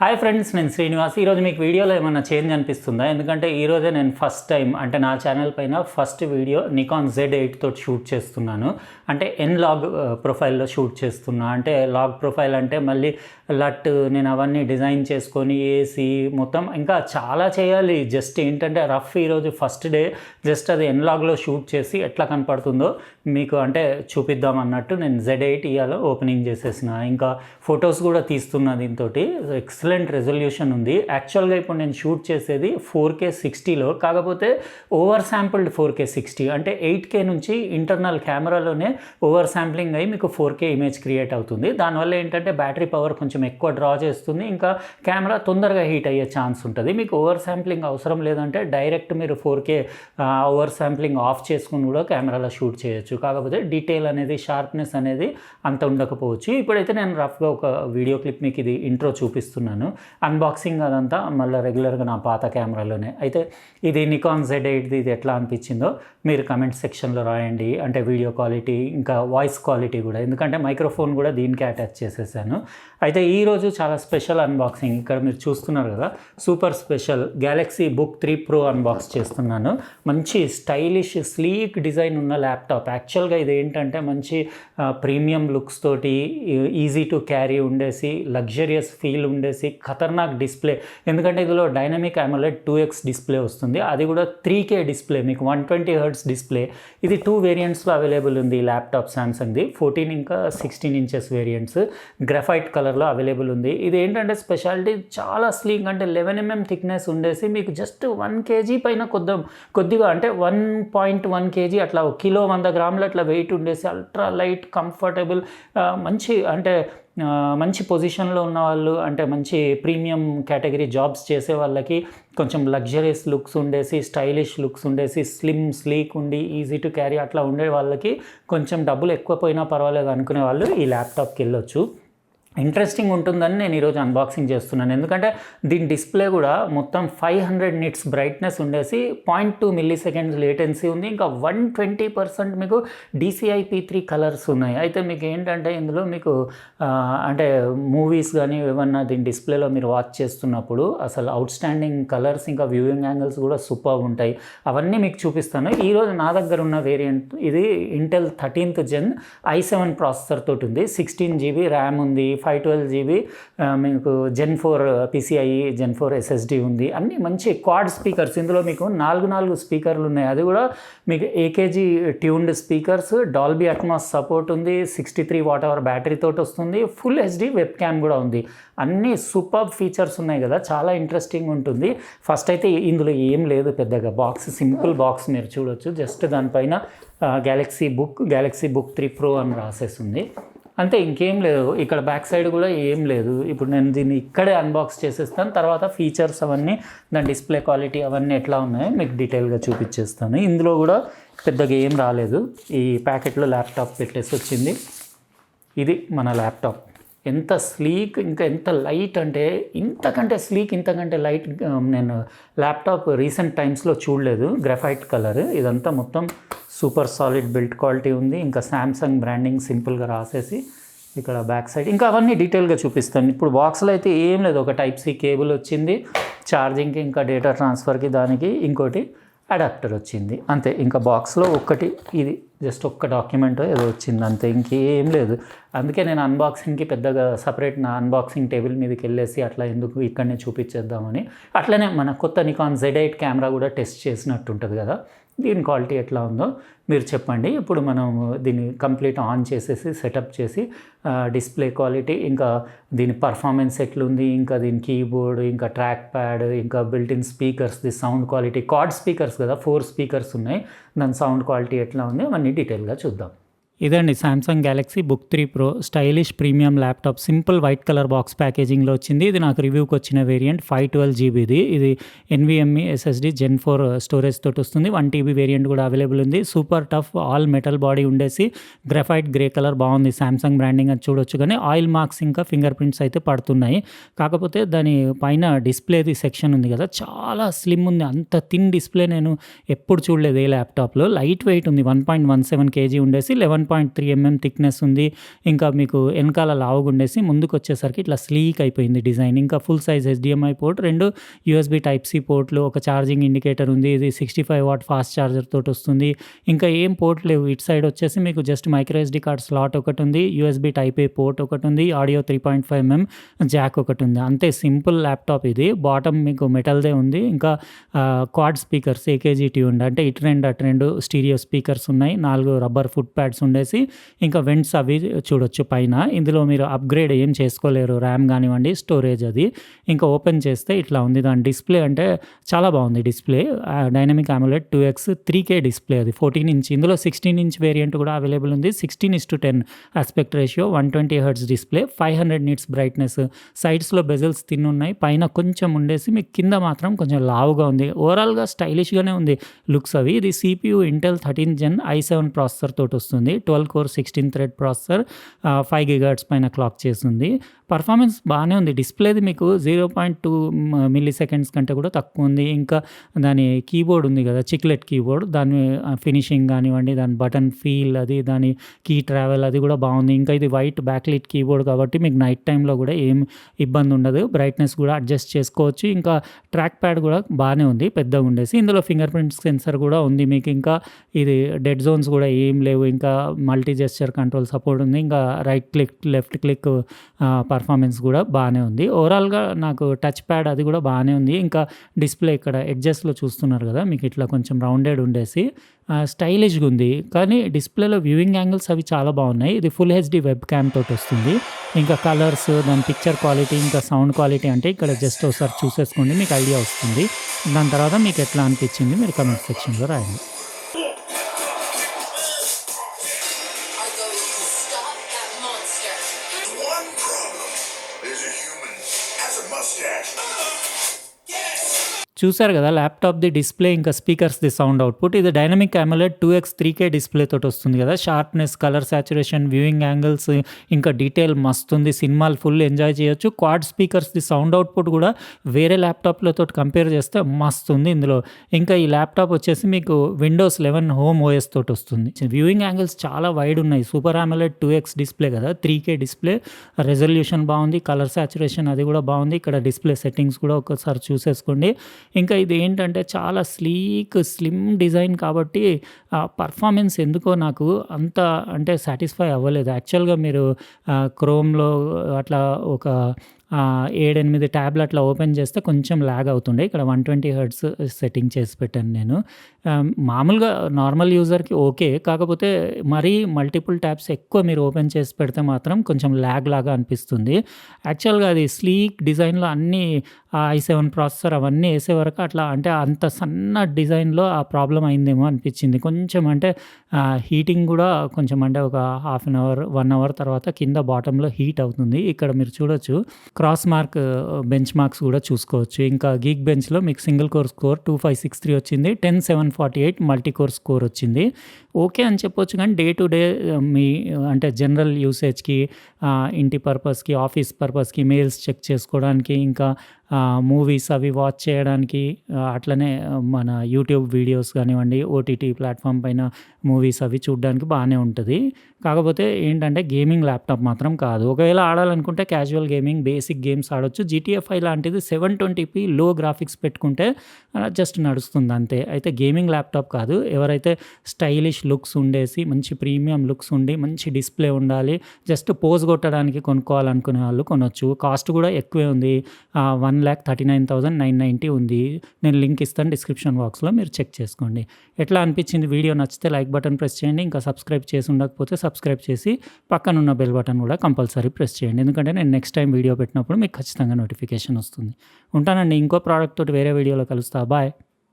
Hi friends, నేను శ్రీనివాస్. ఈరోజు మీకు వీడియోలో ఏమైనా చేంజ్ అనిపిస్తుందా? ఎందుకంటే ఈరోజే నేను ఫస్ట్ టైం అంటే నా ఛానల్ పైన ఫస్ట్ వీడియో నికాన్ Z8 తోటి షూట్ చేస్తున్నాను. అంటే లాగ్ ప్రొఫైల్లో షూట్ చేస్తున్నా. అంటే లాగ్ ప్రొఫైల్ అంటే మళ్ళీ నేను అవన్నీ డిజైన్ చేసుకొని ఏసీ మొత్తం ఇంకా చాలా చేయాలి. జస్ట్ ఏంటంటే రఫ్ ఈరోజు ఫస్ట్ డే జస్ట్ అది లాగ్లో షూట్ చేసి ఎట్లా కనపడుతుందో మీకు అంటే చూపిద్దాం అన్నట్టు నేను Z8 ఇవాళ ఓపెనింగ్ చేసేసిన. ఇంకా ఫొటోస్ కూడా తీస్తున్నా. దీంతో ఎక్సలెంట్ రెజల్యూషన్ ఉంది. యాక్చువల్గా ఇప్పుడు నేను షూట్ చేసేది 4K 60లో, కాకపోతే ఓవర్ శాంపుల్డ్ 4K 60 అంటే 8K నుంచి ఇంటర్నల్ కెమెరాలోనే ఓవర్ శాంప్లింగ్ అయ్యి మీకు 4K ఇమేజ్ క్రియేట్ అవుతుంది. దానివల్ల ఏంటంటే బ్యాటరీ పవర్ కొంచెం ఎక్కువ డ్రా చేస్తుంది, ఇంకా కెమెరా తొందరగా హీట్ అయ్యే ఛాన్స్ ఉంటుంది. మీకు ఓవర్ శాంప్లింగ్ అవసరం లేదంటే డైరెక్ట్ మీరు 4K ఓవర్ శాంప్లింగ్ ఆఫ్ చేసుకుని కూడా కెమెరాలో షూట్ చేయొచ్చు. కాకపోతే డీటెయిల్ అనేది షార్ప్నెస్ అనేది అంత ఉండకపోవచ్చు. ఇప్పుడైతే నేను రఫ్గా ఒక వీడియో క్లిప్ మీకు ఇది ఇంట్రో చూపిస్తున్నాను. అన్బాక్సింగ్ అదంతా మళ్ళీ రెగ్యులర్గా నా పాత కెమెరాలోనే. అయితే ఇది నికాన్ Z8 ఇది ఎట్లా అనిపించిందో మీరు కమెంట్ సెక్షన్లో రాయండి. అంటే వీడియో క్వాలిటీ ఇంకా వాయిస్ క్వాలిటీ కూడా, ఎందుకంటే మైక్రోఫోన్ కూడా దీనికి అటాచ్ చేసేసాను. అయితే ఈరోజు చాలా స్పెషల్ అన్బాక్సింగ్. ఇక్కడ మీరు చూస్తున్నారు కదా, super special Galaxy Book 3 Pro unbox చేస్తున్నాను. మంచి స్టైలిష్ స్లీక్ డిజైన్ ఉన్న ల్యాప్టాప్. యాక్చువల్గా ఇది ఏంటంటే మంచి ప్రీమియం లుక్స్ తోటి ఈజీ టు క్యారీ ఉండేసి, లగ్జరియస్ ఫీల్ ఉండేసి, ఖతర్నాక్ డిస్ప్లే. ఎందుకంటే ఇందులో డైనమిక్ AMOLED 2x డిస్ప్లే వస్తుంది. అది కూడా 3K డిస్ప్లే, మీకు 120 Hz డిస్ప్లే. ఇది 2 వేరియంట్స్లో అవైలబుల్ ఉంది. ల్యాప్టాప్ సామ్సంగ్ది 14 ఇంకా 16 ఇంచెస్ వేరియంట్స్ గ్రాఫైట్ కలర్లో అవైలబుల్ ఉంది. ఇది ఏంటంటే స్పెషాలిటీ చాలా స్లీక్, అంటే 11mm థిక్నెస్ ఉండేసి మీకు జస్ట్ 1 kg పైన కొద్దిగా అంటే 1.1 kg అట్లా, 1 కిలో 100 గ్రాములు అట్లా వెయిట్ ఉండేసి అల్ట్రా లైట్ కంఫర్టబుల్, మంచి పొజిషన్లో ఉన్న వాళ్ళు, అంటే మంచి ప్రీమియం కేటగిరీ జాబ్స్ చేసే వాళ్ళకి, కొంచెం లగ్జరియస్ లుక్స్ ఉండేసి, స్టైలిష్ లుక్స్ ఉండేసి, స్లిమ్ స్లీక్ ఉండి ఈజీ టు క్యారీ అట్లా ఉండే వాళ్ళకి, కొంచెం డబ్బులు ఎక్కువ పోయినా పర్వాలేదు అనుకునే వాళ్ళు ఈ ల్యాప్టాప్కి వెళ్ళొచ్చు. ఇంట్రెస్టింగ్ ఉంటుందని నేను ఈరోజు అన్బాక్సింగ్ చేస్తున్నాను. ఎందుకంటే దీని డిస్ప్లే కూడా మొత్తం 500 nits బ్రైట్నెస్ ఉండేసి 0.2 milliseconds లేటెన్సీ ఉంది. ఇంకా 120% మీకు DCI-P3 కలర్స్ ఉన్నాయి. అయితే మీకు ఏంటంటే ఇందులో మీకు అంటే మూవీస్ కానీ ఏమన్నా దీని డిస్ప్లేలో మీరు వాచ్ చేస్తున్నప్పుడు అసలు అవుట్ స్టాండింగ్ కలర్స్, ఇంకా వ్యూయింగ్ యాంగిల్స్ కూడా సూపర్ ఉంటాయి. అవన్నీ మీకు చూపిస్తాను. ఈరోజు నా దగ్గర ఉన్న వేరియంట్ ఇది Intel 13th Gen i7 processor తోటి ఉంది. 16 GB ర్యామ్ ఉంది, 512 GB మీకు Gen 4 PCIe Gen 4 SSD ఉంది. అన్నీ మంచి క్వాడ్ స్పీకర్స్. ఇందులో మీకు 4 స్పీకర్లు ఉన్నాయి. అది కూడా మీకు AKG tuned speakers, Dolby Atmos support ఉంది, 63 Wh బ్యాటరీ తోటి వస్తుంది, ఫుల్ HD వెబ్ క్యామ్ కూడా ఉంది. అన్నీ సూపర్ ఫీచర్స్ ఉన్నాయి కదా, చాలా ఇంట్రెస్టింగ్ ఉంటుంది. ఫస్ట్ అయితే ఇందులో ఏం లేదు పెద్దగా, బాక్స్ సింపుల్ బాక్స్ మీరు చూడొచ్చు. జస్ట్ దానిపైన Galaxy Book 3 Pro అని రాసేసింది అంతే, ఇంకేం లేదు. ఇక్కడ బ్యాక్ సైడ్ కూడా ఏం లేదు. ఇప్పుడు నేను దీన్ని ఇక్కడే అన్బాక్స్ చేసేస్తాను. తర్వాత ఫీచర్స్ అవన్నీ, దాని డిస్ప్లే క్వాలిటీ అవన్నీ ఎట్లా ఉన్నాయో మీకు డీటెయిల్గా చూపించేస్తాను. ఇందులో కూడా పెద్దగా ఏం రాలేదు. ఈ ప్యాకెట్లో ల్యాప్టాప్ పెట్టేసి వచ్చింది. ఇది మన ల్యాప్టాప్. ఎంత స్లీక్, ఇంకా ఎంత లైట్ అంటే ఇంతకంటే స్లీక్, ఇంతకంటే లైట్ నేను ల్యాప్టాప్ రీసెంట్ టైమ్స్లో చూడలేదు. గ్రాఫైట్ కలర్ ఇదంతా మొత్తం సూపర్ సాలిడ్ బిల్డ్ క్వాలిటీ ఉంది. ఇంకా శాంసంగ్ బ్రాండింగ్ సింపుల్గా రాసేసి ఇక్కడ బ్యాక్ సైడ్ ఇంకా అవన్నీ డీటెయిల్గా చూపిస్తాను. ఇప్పుడు బాక్స్లో అయితే ఏం లేదు. ఒక Type-C కేబుల్ వచ్చింది ఛార్జింగ్కి, ఇంకా డేటా ట్రాన్స్ఫర్కి, దానికి ఇంకోటి అడాప్టర్ వచ్చింది అంతే. ఇంకా బాక్స్లో ఒక్కటి ఇది జస్ట్ ఒక్క డాక్యుమెంట్ ఏదో వచ్చింది అంతే, ఇంకేం లేదు. అందుకే నేను అన్బాక్సింగ్కి పెద్దగా సపరేట్ నా అన్బాక్సింగ్ టేబుల్ మీదకి వెళ్ళేసి అట్లా ఎందుకు ఇక్కడనే చూపించేద్దామని. అట్లనే మన కొత్త నికాన్ Z8 కెమెరా కూడా టెస్ట్ చేసినట్టు ఉంటుంది కదా, దీని క్వాలిటీ ఎట్లా ఉందో మీరు చెప్పండి. ఇప్పుడు మనం దీన్ని కంప్లీట్ ఆన్ చేసేసి సెటప్ చేసి డిస్ప్లే క్వాలిటీ, ఇంకా దీని పర్ఫార్మెన్స్ ఎట్లుంది, ఇంకా దీని కీబోర్డ్, ఇంకా ట్రాక్ ప్యాడ్, ఇంకా built-in speakers, the sound quality, quad speakers కదా, 4 స్పీకర్స్ ఉన్నాయి, దాని సౌండ్ క్వాలిటీ ఎట్లా ఉంది అవన్నీ డీటెయిల్గా చూద్దాం. ఇదండి Samsung Galaxy Book 3 Pro stylish premium laptop. Simple white colour box ప్యాకేజింగ్లో వచ్చింది. ఇది నాకు రివ్యూకి వచ్చిన వేరియంట్ 512 GBది. ఇది NVMe SSD Gen 4 స్టోరేజ్ తోటి వస్తుంది. 1 TB వేరియంట్ కూడా అవైలబుల్ ఉంది. Super tough all metal body ఉండేసి గ్రాఫైట్ గ్రే కలర్ బాగుంది. సామ్సంగ్ బ్రాండింగ్ అని చూడొచ్చు, కానీ ఆయిల్ మార్క్స్ ఇంకా ఫింగర్ ప్రింట్స్ అయితే పడుతున్నాయి. కాకపోతే దాని పైన డిస్ప్లేది సెక్షన్ ఉంది కదా, చాలా స్లిమ్ ఉంది. అంత థిన్ డిస్ప్లే నేను ఎప్పుడు చూడలేదు ఏ ల్యాప్టాప్లో. లైట్ వెయిట్ ఉంది, 1.17 kg ఉండేసి 11 7.3 mm థిక్నెస్ ఉంది. ఇంకా మీకు వెనకాల లావుగుండేసి ముందుకొచ్చేసరికి ఇట్లా స్లీక్ అయిపోయింది డిజైన్. ఇంకా full size HDMI port, 2 USB type C పోర్ట్లు, ఒక ఛార్జింగ్ ఇండికేటర్ ఉంది. ఇది 65 వాట్ ఫాస్ట్ ఛార్జర్ తోటొస్తుంది. ఇంకా ఏం పోర్ట్ లేవు. ఇటు సైడ్ వచ్చేసి మీకు just micro SD card slot ఒకటుంది. USB టైప్ ఏ పోర్ట్ ఒకటుంది. ఆడియో 3.5 mm జాక్ ఒకటుంది. అంతే సింపుల్ ల్యాప్‌టాప్ ఇది. బాటమ్ మీకు మెటల్‌దే ఉంది. ఇంకా క్వాడ్ స్పీకర్స్ AKG ట్యూన్డ్, అంటే ఇటు 2 అటు 2 స్టీరియో స్పీకర్స్ ఉన్నాయి. 4 రబ్బర్ ఫుట్ ప్యాడ్స్ ఉండేసి ఇంకా వెంట్స్ అవి చూడొచ్చు పైన. ఇందులో మీరు అప్‌గ్రేడ్ ఏం చేసుకోలేరు. ర్యామ్ గానివ్వండి, స్టోరేజ్ అది. ఇంకా ఓపెన్ చేస్తే ఇట్లా ఉంది. దాని డిస్‌ప్లే అంటే చాలా బాగుంది display. Dynamic AMOLED 2x 3K display అది 14 ఇంచ్. ఇందులో 16 ఇంచ్ వేరియంట్ కూడా అవైలబుల్ ఉంది. 16:10 aspect ratio, 120 hertz display, 500 nits brightness. సైడ్స్‌లో బెజల్స్ థిన్ ఉన్నాయి. పైన కొంచెం ఉండేసి మీకు కింద మాత్రం కొంచెం లావుగా ఉంది. ఓవరాల్‌గా స్టైలిష్‌గానే ఉంది లుక్స్ అవి. ఇది CPU Intel 13 gen i7 processor తోటొస్తుంది. 12 కోర్ 16 థ్రెడ్ ప్రాసెసర్, 5 GHz పైన క్లాక్ చేస్తుంది. పర్ఫార్మెన్స్ బాగానే ఉంది. డిస్‌ప్లేది మీకు 0.2 మిల్లీ సెకండ్స్ కంటే కూడా తక్కువ ఉంది. ఇంకా దాని కీబోర్డ్ ఉంది కదా, చిక్లెట్ కీబోర్డ్, దాని ఫినిషింగ్ కానివ్వండి, దాని బటన్ ఫీల్ అది, దాని కీ ట్రావెల్ అది కూడా బాగుంది. ఇంకా ఇది వైట్ బ్యాక్‌లిట్ కీబోర్డ్ కాబట్టి మీకు నైట్ టైంలో కూడా ఏం ఇబ్బంది ఉండదు. బ్రైట్‌నెస్ కూడా అడ్జస్ట్ చేసుకోవచ్చు. ఇంకా ట్రాక్ ప్యాడ్ కూడా బాగానే ఉంది, పెద్దగా ఉండేసి. ఇందులో ఫింగర్ ప్రింట్ సెన్సర్ కూడా ఉంది మీకు. ఇంకా ఇది డెడ్ జోన్స్ కూడా ఏం లేవు. ఇంకా మల్టీ జెస్చర్ కంట్రోల్ సపోర్ట్ ఉంది. ఇంకా right click, left click performance కూడా బాగానే ఉంది. ఓవరాల్‌గా నాకు టచ్ ప్యాడ్ అది కూడా బాగానే ఉంది. ఇంకా డిస్‌ప్లే ఇక్కడ ఎడ్జెస్‌లో చూస్తున్నారు కదా, మీకు ఇట్లా కొంచెం రౌండెడ్ ఉండేసి స్టైలిష్‌గా ఉంది. కానీ డిస్‌ప్లేలో వ్యూయింగ్ యాంగిల్స్ అవి చాలా బాగున్నాయి. ఇది ఫుల్ HD వెబ్ క్యామ్ తోటి వస్తుంది. ఇంకా కలర్స్, దాని పిక్చర్ క్వాలిటీ, ఇంకా సౌండ్ క్వాలిటీ అంటే ఇక్కడ జస్ట్ ఒకసారి చూసేసుకోండి, మీకు ఐడియా వస్తుంది. దాని తర్వాత మీకు ఎట్లా అనిపించింది మీరు కామెంట్ సెక్షన్‌లో రాయండి. One problem. There's a human has a mustache. చూసారు కదా ల్యాప్‌టాప్‌ది డిస్‌ప్లే, ఇంకా స్పీకర్స్‌ది సౌండ్ అవుట్‌పుట్. ఇది dynamic AMOLED 2x 3K display తోటి వస్తుంది కదా. Sharpness, colour saturation, viewing angles, ఇంకా డీటెయిల్ మస్తుంది. సినిమాలు ఫుల్ ఎంజాయ్ చేయొచ్చు. క్వాడ్ స్పీకర్స్‌ది సౌండ్ అవుట్‌పుట్ కూడా వేరే ల్యాప్‌టాప్‌లతోటి కంపేర్ చేస్తే మస్తుంది ఇందులో. ఇంకా ఈ ల్యాప్‌టాప్ వచ్చేసి మీకు విండోస్ 11 హోమ్ OS తోటి వస్తుంది. వ్యూయింగ్ యాంగిల్స్ చాలా వైడ్ ఉన్నాయి. సూపర్ అమోలెడ్ 2x డిస్‌ప్లే కదా, 3K డిస్‌ప్లే, రెజల్యూషన్ బాగుంది, కలర్ సాచురేషన్ అది కూడా బాగుంది. ఇక్కడ డిస్‌ప్లే సెట్టింగ్స్ కూడా ఒకసారి చూసేసుకోండి. ఇంకా ఇది ఏంటంటే చాలా స్లిమ్ డిజైన్ కాబట్టి పర్ఫార్మెన్స్ ఎందుకో నాకు అంత అంటే సాటిస్ఫై అవ్వలేదు. యాక్చువల్‌గా మీరు క్రోమ్‌లో అట్లా ఒక 7, 8 ట్యాబ్‌లు అట్లా ఓపెన్ చేస్తే కొంచెం ల్యాగ్ అవుతుండే. ఇక్కడ 120 హెర్ట్జ్ సెట్టింగ్ చేసి పెట్టాను నేను. మామూలుగా నార్మల్ యూజర్‌కి ఓకే. కాకపోతే మరీ మల్టిపుల్ ట్యాబ్స్ ఎక్కువ మీరు ఓపెన్ చేసి పెడితే మాత్రం కొంచెం ల్యాగ్ లాగా అనిపిస్తుంది. యాక్చువల్‌గా అది స్లీక్ డిజైన్‌లో అన్నీ i7 ప్రాసెసర్ అవన్నీ ఏసే వరకు అట్లా అంటే అంత సన్న డిజైన్‌లో ఆ ప్రాబ్లమ్ అయిందేమో అనిపించింది. కొంచెం అంటే హీటింగ్ కూడా కొంచెం అంటే ఒక హాఫ్ అన్ అవర్, 1 అవర్ తర్వాత కింద బాటమ్‌లో హీట్ అవుతుంది. ఇక్కడ మీరు చూడొచ్చు క్రాస్ మార్క్ బెంచ్ మార్క్స్ కూడా చూసుకోవచ్చు. ఇంకా గీక్ బెంచ్‌లో మీకు సింగిల్ కోర్ స్కోర్ 2563 వచ్చింది. 10748 మల్టీ కోర్ స్కోర్ వచ్చింది. ఓకే అని చెప్పొచ్చు. కానీ డే టు డే మీ అంటే జనరల్ యూసేజ్‌కి, ఇంటి పర్పస్‌కి, ఆఫీస్ పర్పస్‌కి, మెయిల్స్ చెక్ చేసుకోవడానికి, ఇంకా మూవీస్ అవి వాచ్ చేయడానికి, అట్లనే మన యూట్యూబ్ వీడియోస్ కానివ్వండి, ఓటీటీ ప్లాట్‌ఫామ్ పైన మూవీస్ అవి చూడడానికి బాగానే ఉంటుంది. కాకపోతే ఏంటంటే గేమింగ్ ల్యాప్‌టాప్ మాత్రం కాదు. ఒకవేళ ఆడాలనుకుంటే క్యాజువల్ గేమింగ్, బేసిక్ గేమ్స్ ఆడొచ్చు. GTA 5 లాంటిది 720p లో గ్రాఫిక్స్ పెట్టుకుంటే జస్ట్ నడుస్తుంది అంతే. అయితే గేమింగ్ ల్యాప్‌టాప్ కాదు. ఎవరైతే స్టైలిష్ లుక్స్ ఉండేసి, మంచి ప్రీమియం లుక్స్ ఉండి, మంచి డిస్‌ప్లే ఉండాలి, జస్ట్ పోజ్ కొట్టడానికి కొనుక్కోవాలనుకునే వాళ్ళు కొనొచ్చు. కాస్ట్ కూడా ఎక్కువే ఉంది. 1,39,990 ఉంది. నేను లింక్ ఇస్తాను డిస్క్రిప్షన్ బాక్స్‌లో, మీరు చెక్ చేసుకోండి. ఎట్లా అనిపించింది వీడియో? నచ్చితే లైక్ బటన్ ప్రెస్ చేయండి. ఇంకా సబ్స్క్రైబ్ చేసి ఉండకపోతే సబ్స్క్రైబ్ చేసి పక్కనున్న బెల్ బటన్ కూడా కంపల్సరీ ప్రెస్ చేయండి. ఎందుకంటే నేను నెక్స్ట్ టైం వీడియో పెట్టినప్పుడు మీకు ఖచ్చితంగా నోటిఫికేషన్ వస్తుంది. ఉంటానండి. ఇంకో ప్రోడక్ట్ తోటి వేరే వీడియోలో కలుస్తా. బాయ్.